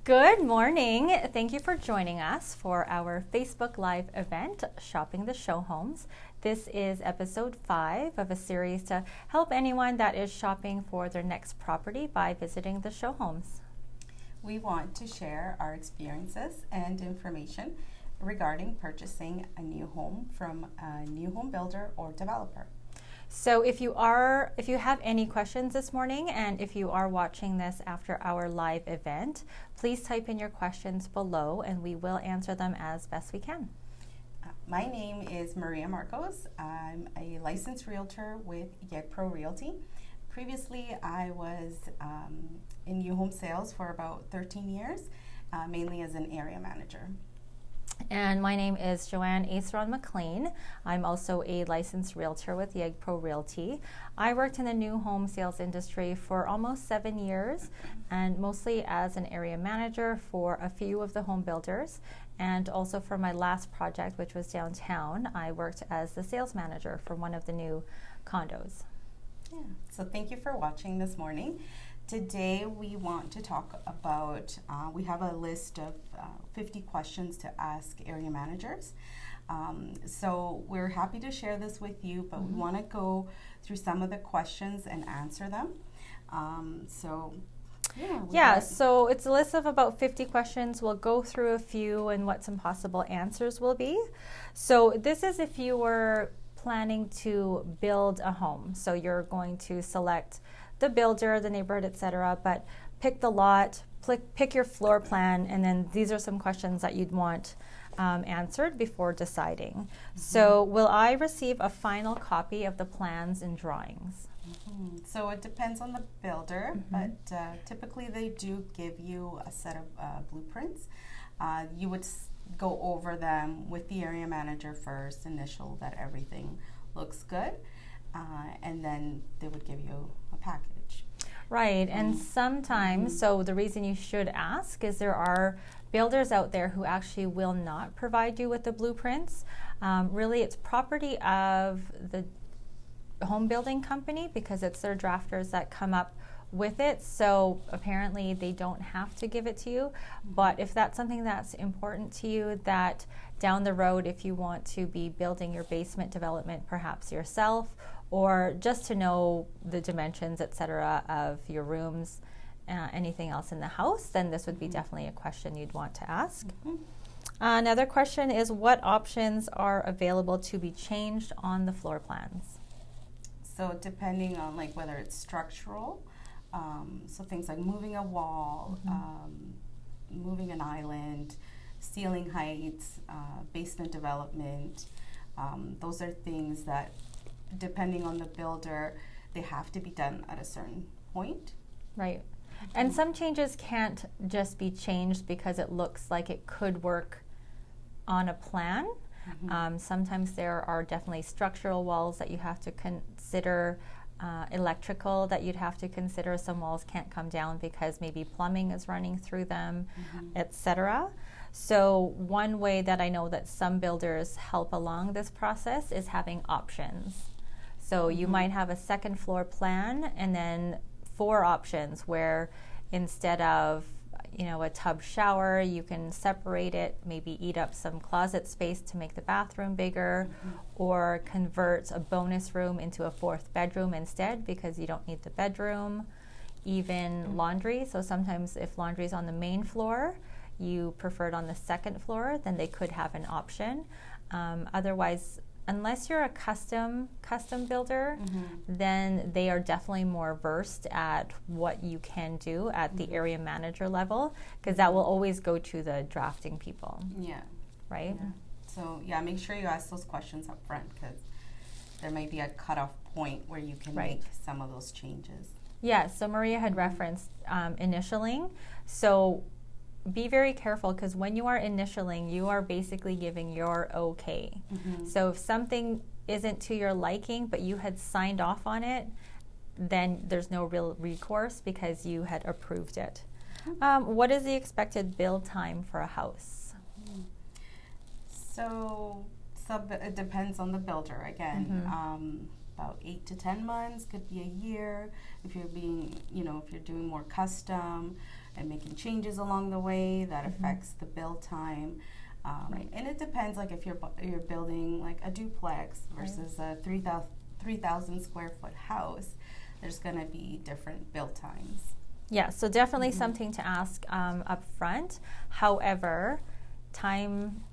Good morning. Thank you for joining us for our Facebook Live event, Shopping the Showhomes. This is episode 5 of a series to help anyone that is shopping for their next property by visiting the Showhomes. We want to share our experiences and information regarding purchasing a new home from a new home builder or developer. So if you have any questions this morning, and if you are watching this after our live event, please type in your questions below and we will answer them as best we can. My name is Maria Marcos. I'm a licensed realtor with Pro Realty. Previously, I was in new home sales for about 13 years, mainly as an area manager. And my name is Joanne Aceron-McLean. I'm also a licensed realtor with Pro Realty. I worked in the new home sales industry for almost 7 years, and mostly as an area manager for a few of the home builders. And also for my last project, which was downtown, I worked as the sales manager for one of the new condos. Yeah. So thank you for watching this morning. Today we want to talk about, we have a list of 50 questions to ask area managers. So we're happy to share this with you, but we want to go through some of the questions and answer them. So it's a list of about 50 questions. We'll go through a few and what some possible answers will be. So this is if you were planning to build a home. So you're going to select the builder, the neighborhood, etc., but pick the lot, pick your floor plan, and then these are some questions that you'd want answered before deciding. So will I receive a final copy of the plans and drawings? So it depends on the builder, but typically they do give you a set of blueprints. You would go over them with the area manager first, initial that everything looks good, and then they would give you a package. Right, and sometimes, so the reason you should ask is there are builders out there who actually will not provide you with the blueprints. Really, it's property of the home building company because it's their drafters that come up with it. So apparently they don't have to give it to you. But if that's something that's important to you, that down the road, if you want to be building your basement development perhaps yourself, or just to know the dimensions, etc., of your rooms, anything else in the house, then this would be definitely a question you'd want to ask. Another question is, what options are available to be changed on the floor plans? So depending on like whether it's structural, so things like moving a wall, moving an island, ceiling heights, basement development, those are things that, depending on the builder, they have to be done at a certain point. Right. And some changes can't just be changed because it looks like it could work on a plan. Sometimes there are definitely structural walls that you have to consider, electrical that you'd have to consider. Some walls can't come down because maybe plumbing is running through them, etc. So one way that I know that some builders help along this process is having options. So you might have a second floor plan and then 4 options where instead of a tub shower, you can separate it, maybe eat up some closet space to make the bathroom bigger, or convert a bonus room into a 4th bedroom instead because you don't need the bedroom. Even laundry, so sometimes if laundry is on the main floor, you prefer it on the 2nd floor, then they could have an option. Otherwise, unless you're a custom builder, then they are definitely more versed at what you can do at the area manager level, because that will always go to the drafting people. Yeah. Right? Yeah. So, make sure you ask those questions up front because there may be a cutoff point where you can make some of those changes. Yeah, so Maria had referenced initialing. So be very careful because when you are initialing, you are basically giving your okay. So if something isn't to your liking, but you had signed off on it, then there's no real recourse because you had approved it. What is the expected build time for a house? So it depends on the builder again. About 8 to 10 months, could be a year. If you're being, if you're doing more custom, and making changes along the way that affects the build time. And it depends, like if you're building like a duplex versus a 3,000 square foot house, there's going to be different build times. Yeah, so definitely something to ask up front. However, time,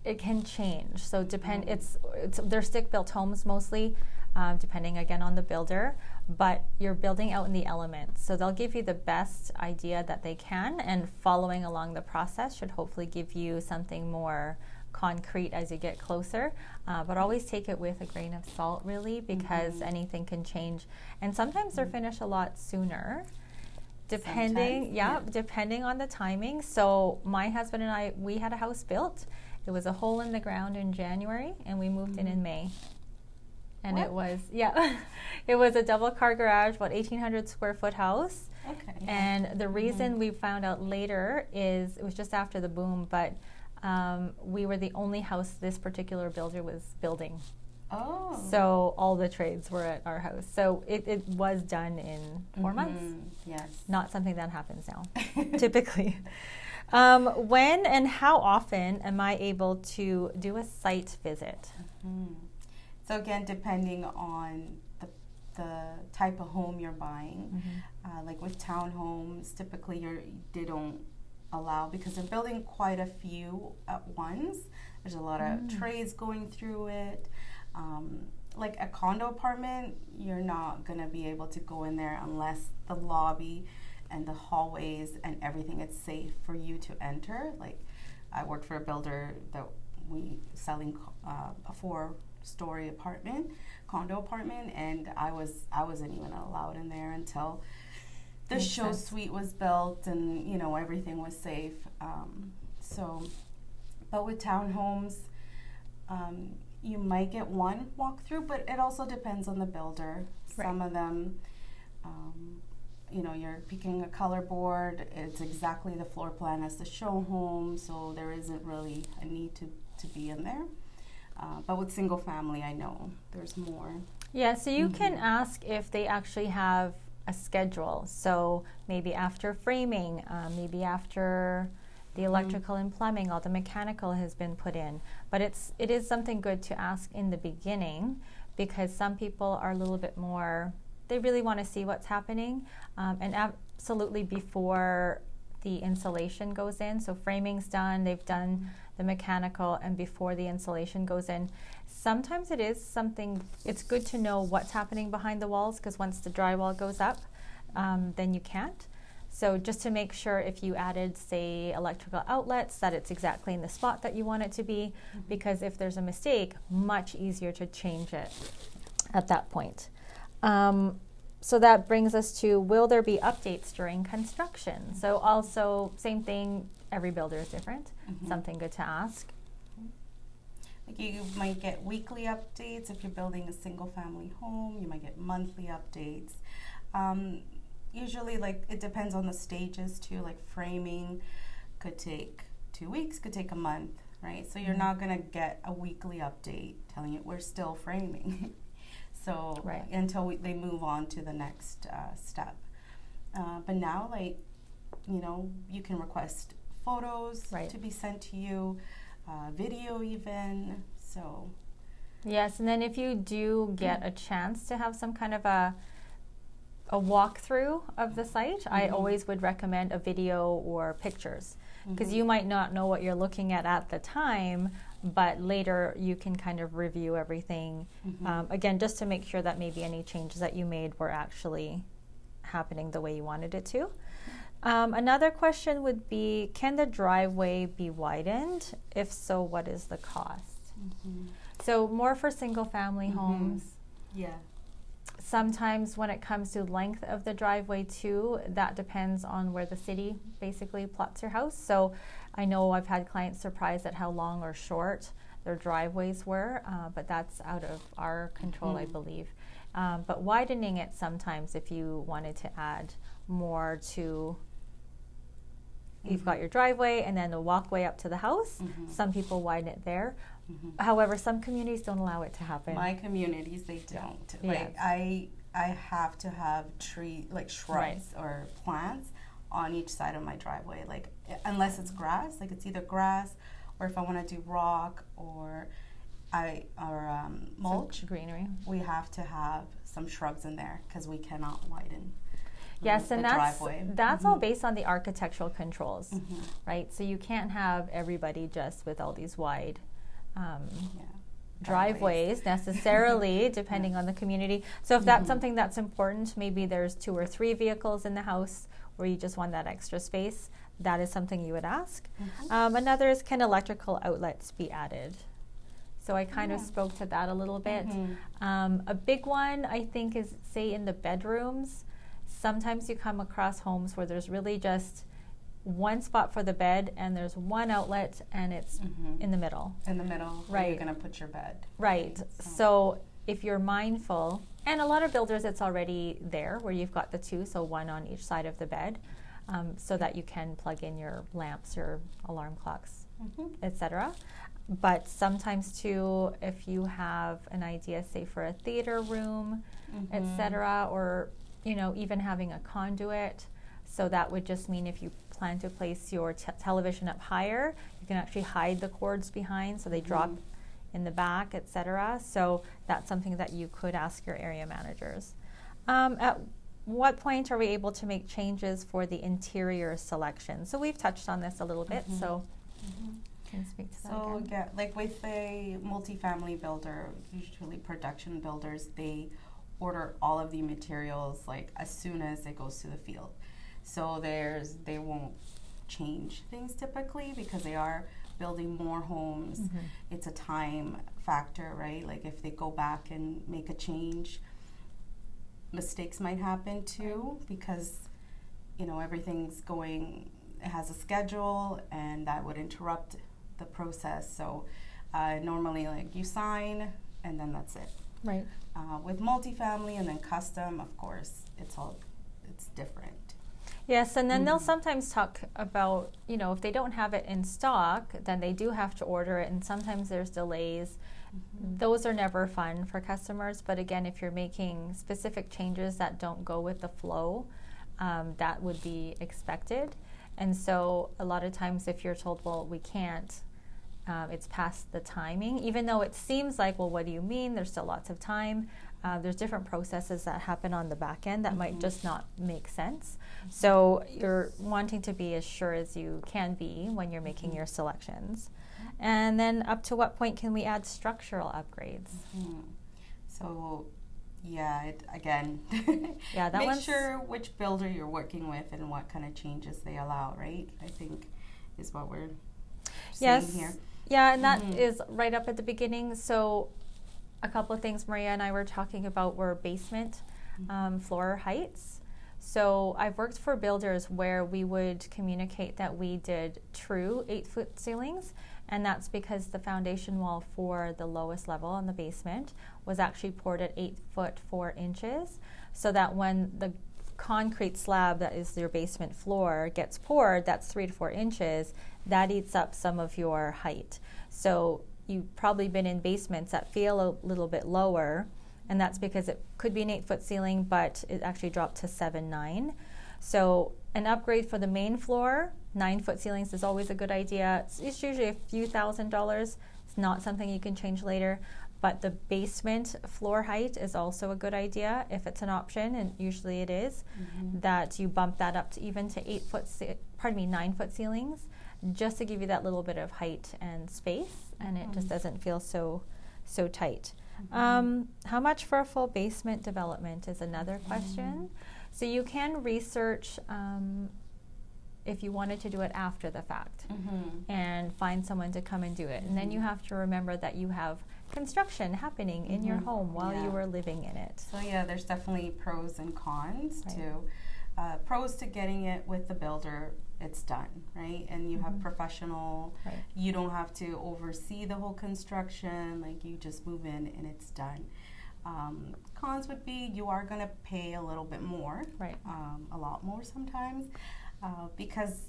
it can change. So they're stick-built homes mostly, depending again on the builder, but you're building out in the elements. So they'll give you the best idea that they can, and following along the process should hopefully give you something more concrete as you get closer. But always take it with a grain of salt, really, because anything can change. And sometimes they're finished a lot sooner. Depending on the timing. So my husband and I, we had a house built. It was a hole in the ground in January, and we moved in May. And it was it was a double car garage, about 1,800 square foot house. Okay. And the reason we found out later is it was just after the boom, but we were the only house this particular builder was building. Oh. So all the trades were at our house. So it was done in 4 months. Yes. Not something that happens now, typically. When and how often am I able to do a site visit? So again, depending on the type of home you're buying, like with townhomes, typically they don't allow, because they're building quite a few at once. There's a lot of trades going through it. Like a condo apartment, you're not going to be able to go in there unless the lobby and the hallways and everything is safe for you to enter. Like I worked for a builder that we selling a 4-story condo apartment, and I wasn't even allowed in there until the show suite was built and everything was safe. But with townhomes, you might get one walkthrough, but it also depends on the builder. Some of them, you're picking a color board. It's exactly the floor plan as the show home, so there isn't really a need to be in there. But with single family, I know there's more. Yeah, so you can ask if they actually have a schedule. So maybe after framing, maybe after the electrical and plumbing, all the mechanical has been put in. But it is something good to ask in the beginning, because some people are a little bit more, they really want to see what's happening, and absolutely before the insulation goes in. So framing's done, they've done the mechanical, and before the insulation goes in. Sometimes it's good to know what's happening behind the walls, because once the drywall goes up, then you can't. So just to make sure, if you added, say, electrical outlets, that it's exactly in the spot that you want it to be, because if there's a mistake, much easier to change it at that point. So that brings us to, will there be updates during construction? So also, same thing, every builder is different. Something good to ask. Like you might get weekly updates if you're building a single family home. You might get monthly updates. Usually, like, it depends on the stages too. Like framing could take 2 weeks, could take a month, right? So you're not gonna get a weekly update telling you we're still framing. So until they move on to the next step. But now, like, you can request photos to be sent to you, video even. So yes, and then if you do get a chance to have some kind of a walkthrough of the site, I always would recommend a video or pictures, because you might not know what you're looking at the time, but later you can kind of review everything, again, just to make sure that maybe any changes that you made were actually happening the way you wanted it to. Another question would be, can the driveway be widened? If so, what is the cost? So more for single family homes. Yeah. Sometimes when it comes to length of the driveway too, that depends on where the city basically plots your house. So I know I've had clients surprised at how long or short their driveways were, but that's out of our control, I believe. But widening it sometimes, if you wanted to add more to, you've got your driveway and then the walkway up to the house. Some people widen it there. However, some communities don't allow it to happen. My communities, they don't. Like I have to have shrubs or plants on each side of my driveway, like unless it's grass, like it's either grass or if I want to do rock or mulch, some greenery. we have to have some shrubs in there because we cannot widen. Yes, and that's all based on the architectural controls, Mm-hmm. right? So you can't have everybody just with all these wide driveways necessarily, depending on the community. So if that's something that's important, maybe there's 2 or 3 vehicles in the house where you just want that extra space. That is something you would ask. Another is, can electrical outlets be added? So I kind of spoke to that a little bit. A big one, I think, is, say, in the bedrooms. Sometimes you come across homes where there's really just one spot for the bed and there's one outlet and it's in the middle. In the middle, where you're going to put your bed. Right. So if you're mindful, and a lot of builders, it's already there where you've got the 2, so one on each side of the bed, so that you can plug in your lamps, your alarm clocks, etc. But sometimes too, if you have an idea, say for a theater room, etc., or even having a conduit, so that would just mean if you plan to place your television up higher, you can actually hide the cords behind so they drop in the back, etc. So that's something that you could ask your area managers. At what point are we able to make changes for the interior selection? So we've touched on this a little bit, so can speak to that again. Yeah, like with a multifamily builder, usually production builders, they order all of the materials like as soon as it goes to the field. So they won't change things typically because they are building more homes. It's a time factor, right? Like if they go back and make a change, mistakes might happen too because everything's going, it has a schedule and that would interrupt the process. So normally like you sign and then that's it. Right. With multifamily and then custom, of course, it's different. Yes, and then they'll sometimes talk about, if they don't have it in stock, then they do have to order it, and sometimes there's delays. Those are never fun for customers, but again, if you're making specific changes that don't go with the flow, that would be expected. And so a lot of times if you're told, well, we can't, it's past the timing, even though it seems like, well, what do you mean? There's still lots of time. There's different processes that happen on the back end that might just not make sense. So you're wanting to be as sure as you can be when you're making your selections. And then up to what point can we add structural upgrades? So again, make sure which builder you're working with and what kind of changes they allow, right? I think is what we're seeing here. Yeah, and that is right up at the beginning. So a couple of things Maria and I were talking about were basement floor heights. So I've worked for builders where we would communicate that we did true 8-foot ceilings, and that's because the foundation wall for the lowest level in the basement was actually poured at 8 foot 4 inches, so that when the concrete slab that is your basement floor gets poured, that's 3 to 4 inches, that eats up some of your height. So you've probably been in basements that feel a little bit lower, and that's because it could be an 8-foot ceiling, but it actually dropped to 7-9. So an upgrade for the main floor, 9-foot ceilings is always a good idea. It's usually a few $1,000s. It's not something you can change later, but the basement floor height is also a good idea if it's an option, and usually it is, that you bump that up to even to 9-foot ceilings, just to give you that little bit of height and space, and it just doesn't feel so tight. How much for a full basement development is another question. So you can research if you wanted to do it after the fact and find someone to come and do it. And then you have to remember that you have construction happening in your home while you are living in it. So there's definitely pros and cons to pros to getting it with the builder. It's done, right? And you have professional, you don't have to oversee the whole construction, like you just move in and it's done. Cons would be you are going to pay a little bit more, a lot more sometimes, because,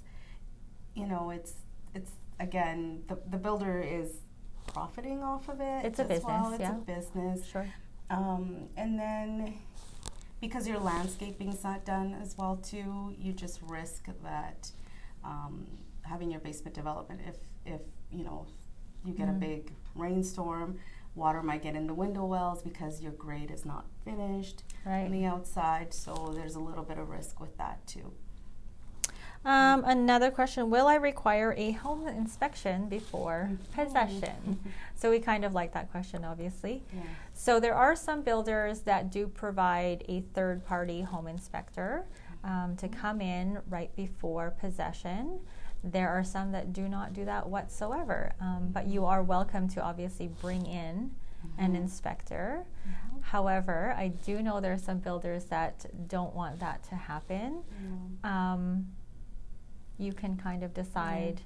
it's again, the builder is profiting off of it. It's a business, It's a business. Sure. And then because your landscaping's not done as well too, you just risk that having your basement development. If you know, you get a big rainstorm, water might get in the window wells because your grate is not finished on the outside. So there's a little bit of risk with that too. Another question, will I require a home inspection before possession? So we kind of like that question, obviously. Yeah. So there are some builders that do provide a third-party home inspector to come in right before possession. There are some that do not do that whatsoever, but you are welcome to obviously bring in an inspector. However, I do know there are some builders that don't want that to happen. You can kind of decide.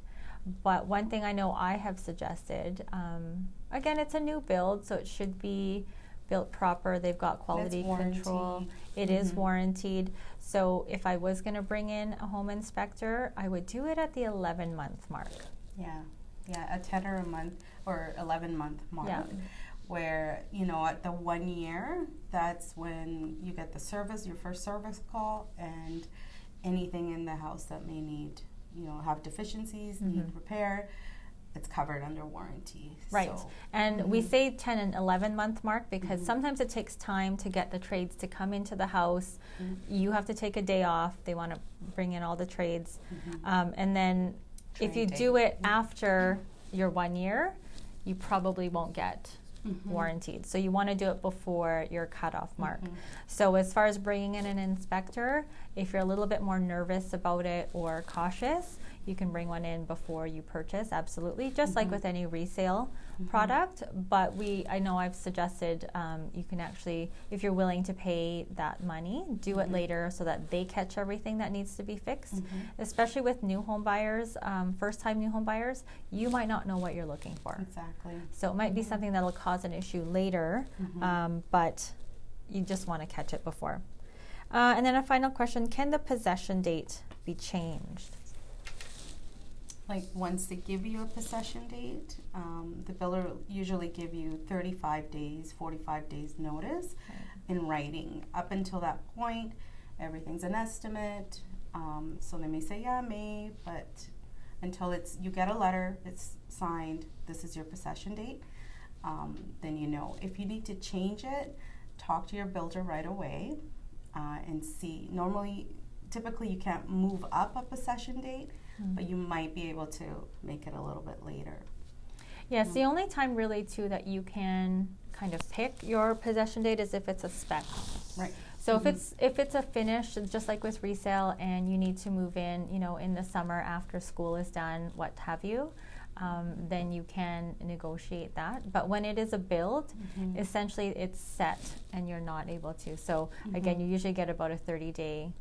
But one thing I know I have suggested, again, it's a new build, so it should be built proper. They've got quality control. It is warranted. So if I was going to bring in a home inspector, I would do it at the 11-month mark. Yeah, a 10 or a month or 11-month mark. Yeah. Where, you know, at the 1 year, that's when you get the service, your first service call, and anything in the house that may need, you know, have deficiencies, need repair, it's covered under warranty. Right. So, and we say 10 and 11-month mark because sometimes it takes time to get the trades to come into the house. You have to take a day off. They want to bring in all the trades. And then if you do it after your 1 year, you probably won't get warranted. So you want to do it before your cutoff mark. So as far as bringing in an inspector, if you're a little bit more nervous about it or cautious, you can bring one in before you purchase, absolutely, just like with any resale product. But I know I've suggested you can actually, if you're willing to pay that money, do it later so that they catch everything that needs to be fixed. Especially with new home buyers, first-time new home buyers, you might not know what you're looking for. Exactly. So it might be something that'll cause an issue later, but you just want to catch it before. And then a final question, can the possession date be changed? Like once they give you a possession date, the builder usually give you 35 days, 45 days notice in writing. Up until that point, everything's an estimate. So they may say, yeah, May, but until you get a letter, it's signed, this is your possession date, then you know. If you need to change it, talk to your builder right away and see. Typically you can't move up a possession date, but you might be able to make it a little bit later. Yes, the only time really too that you can kind of pick your possession date is if it's a spec. Right. So if it's a finish, just like with resale, and you need to move in, you know, in the summer after school is done, what have you, then you can negotiate that. But when it is a build, essentially it's set and you're not able to. So again, you usually get about a 30-day,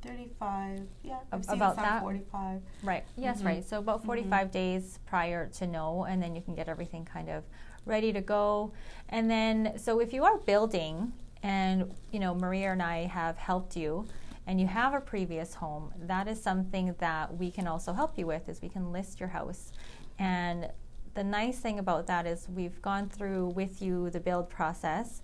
35, yeah, I've seen about some that. 45. Right. Yes, right. So about 45 days prior to know, and then you can get everything kind of ready to go. And then, so if you are building, and you know, Maria and I have helped you, and you have a previous home, that is something that we can also help you with, is we can list your house. And the nice thing about that is we've gone through with you the build process,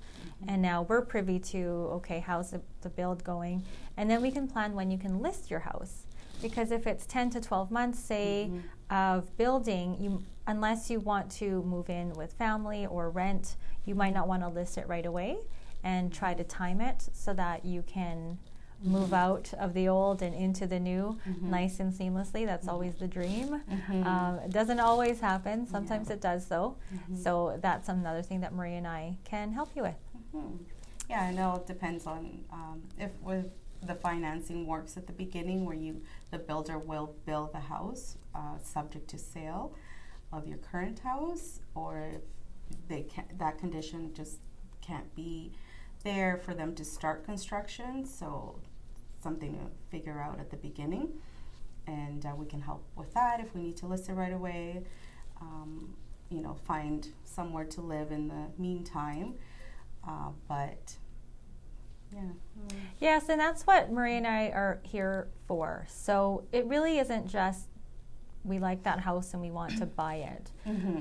and now we're privy to, okay, how's the build going? And then we can plan when you can list your house. Because if it's 10 to 12 months, say, of building, unless you want to move in with family or rent, you might not want to list it right away, and try to time it so that you can move out of the old and into the new nice and seamlessly. That's always the dream. It doesn't always happen. Sometimes it does, though. So that's another thing that Maria and I can help you with. Yeah, I know it depends on if with the financing works at the beginning, where the builder will build the house subject to sale of your current house, or if that condition just can't be there for them to start construction. So something to figure out at the beginning, and we can help with that if we need to list it right away. You know, find somewhere to live in the meantime. But yeah. Yes, and that's what Maria and I are here for. So it really isn't just we like that house and we want to buy it.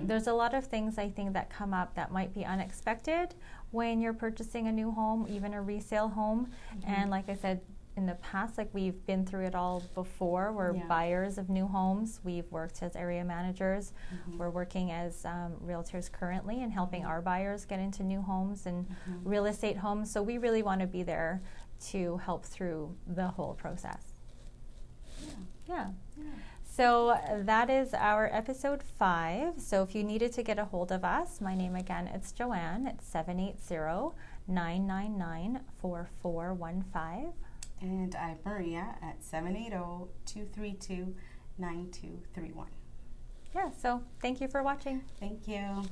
There's a lot of things I think that come up that might be unexpected when you're purchasing a new home, even a resale home. And like I said, in the past, like we've been through it all before. We're buyers of new homes. We've worked as area managers. We're working as realtors currently and helping our buyers get into new homes and real estate homes. So we really want to be there to help through the whole process. Yeah. So that is our episode 5. So if you needed to get a hold of us, my name again, it's Joanne. It's 780-999-4415. And I'm Maria at 780-232-9231. Yeah, so thank you for watching. Thank you.